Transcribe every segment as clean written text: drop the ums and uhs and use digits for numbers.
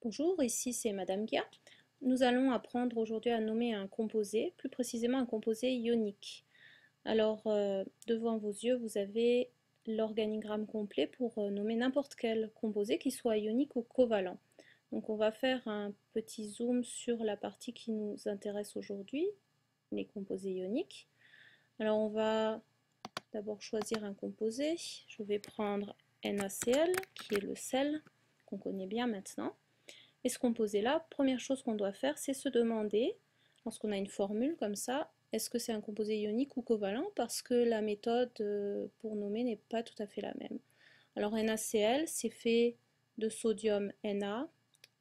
Bonjour, ici c'est Madame Gia. Nous allons apprendre aujourd'hui à nommer un composé, plus précisément un composé ionique. Alors, devant vos yeux, vous avez l'organigramme complet pour nommer n'importe quel composé, qui soit ionique ou covalent. Donc on va faire un petit zoom sur la partie qui nous intéresse aujourd'hui, les composés ioniques. Alors on va d'abord choisir un composé. Je vais prendre NaCl, qui est le sel, qu'on connaît bien maintenant. Et ce composé-là, première chose qu'on doit faire, c'est se demander, lorsqu'on a une formule comme ça, est-ce que c'est un composé ionique ou covalent? Parce que la méthode pour nommer n'est pas tout à fait la même. Alors NaCl, c'est fait de sodium Na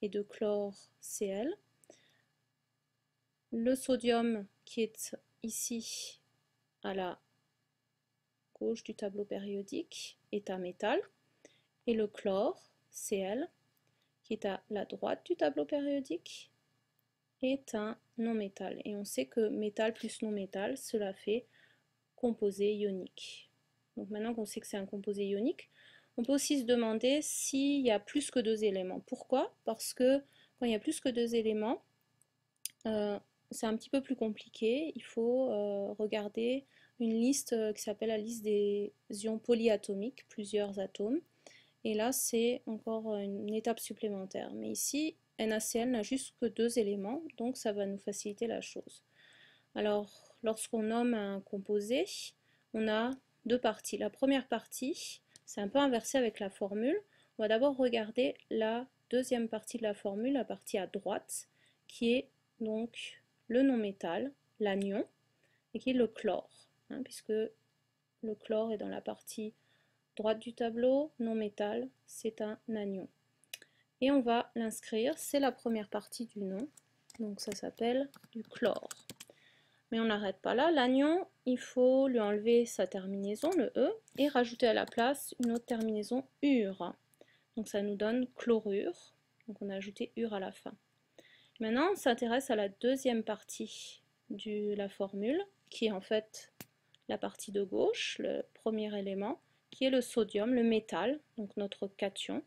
et de chlore Cl. Le sodium qui est ici à la gauche du tableau périodique est un métal, et le chlore Cl qui est à la droite du tableau périodique est un non-métal. Et on sait que métal plus non-métal, cela fait composé ionique. Donc maintenant qu'on sait que c'est un composé ionique, on peut aussi se demander s'il y a plus que deux éléments. Pourquoi? Parce que quand il y a plus que deux éléments, c'est un petit peu plus compliqué. Il faut regarder une liste qui s'appelle la liste des ions polyatomiques, plusieurs atomes. Et là, c'est encore une étape supplémentaire. Mais ici, NaCl n'a juste que deux éléments, donc ça va nous faciliter la chose. Alors, lorsqu'on nomme un composé, on a deux parties. La première partie, c'est un peu inversé avec la formule. On va d'abord regarder la deuxième partie de la formule, la partie à droite, qui est donc le non-métal, l'anion, et qui est le chlore, puisque le chlore est dans la partie droite du tableau, non-métal, c'est un anion. Et on va l'inscrire, c'est la première partie du nom, donc ça s'appelle du chlore. Mais on n'arrête pas là, l'anion, il faut lui enlever sa terminaison, le E, et rajouter à la place une autre terminaison, ure. Donc ça nous donne chlorure, donc on a ajouté ure à la fin. Maintenant, on s'intéresse à la deuxième partie de la formule, qui est en fait la partie de gauche, le premier élément, qui est le sodium, le métal, donc notre cation.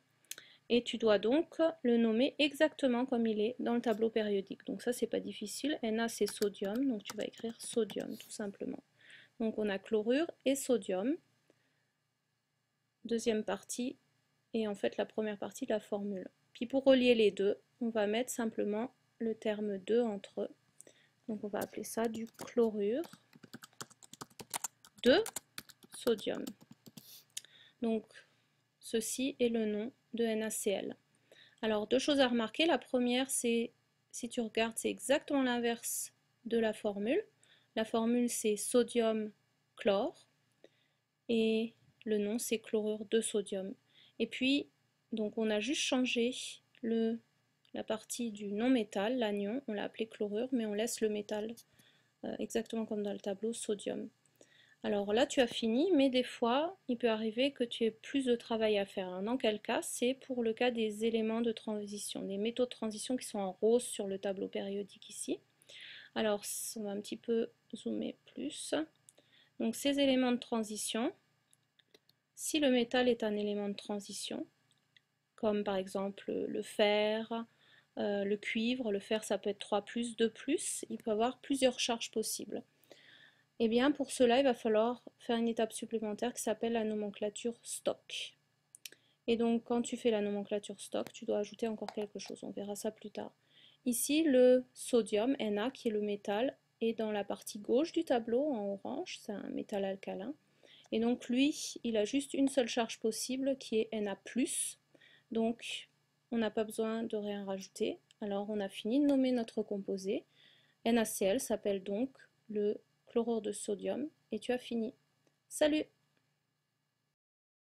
Et tu dois donc le nommer exactement comme il est dans le tableau périodique. Donc ça, c'est pas difficile. Na, c'est sodium, donc tu vas écrire sodium, tout simplement. Donc on a chlorure et sodium. Deuxième partie, et en fait la première partie de la formule. Puis pour relier les deux, on va mettre simplement le terme 2 entre eux. Donc on va appeler ça du chlorure de sodium. Donc ceci est le nom de NaCl. Alors deux choses à remarquer. La première, c'est, si tu regardes, c'est exactement l'inverse de la formule. La formule, c'est sodium chlore et le nom, c'est chlorure de sodium. Et puis, donc on a juste changé la partie du non-métal, l'anion, on l'a appelé chlorure, mais on laisse le métal exactement comme dans le tableau, sodium. Alors là, tu as fini, mais des fois, il peut arriver que tu aies plus de travail à faire. Dans quel cas? C'est pour le cas des éléments de transition, des métaux de transition qui sont en rose sur le tableau périodique ici. Alors, on va un petit peu zoomer plus. Donc, ces éléments de transition, si le métal est un élément de transition, comme par exemple le fer, le cuivre, le fer ça peut être 3+, 2+, il peut avoir plusieurs charges possibles. Eh bien, pour cela, il va falloir faire une étape supplémentaire qui s'appelle la nomenclature stock. Et donc, quand tu fais la nomenclature stock, tu dois ajouter encore quelque chose. On verra ça plus tard. Ici, le sodium, Na, qui est le métal, est dans la partie gauche du tableau, en orange. C'est un métal alcalin. Et donc, lui, il a juste une seule charge possible, qui est Na+. Donc, on n'a pas besoin de rien rajouter. Alors, on a fini de nommer notre composé. NaCl s'appelle donc le chlorure de sodium et tu as fini. Salut!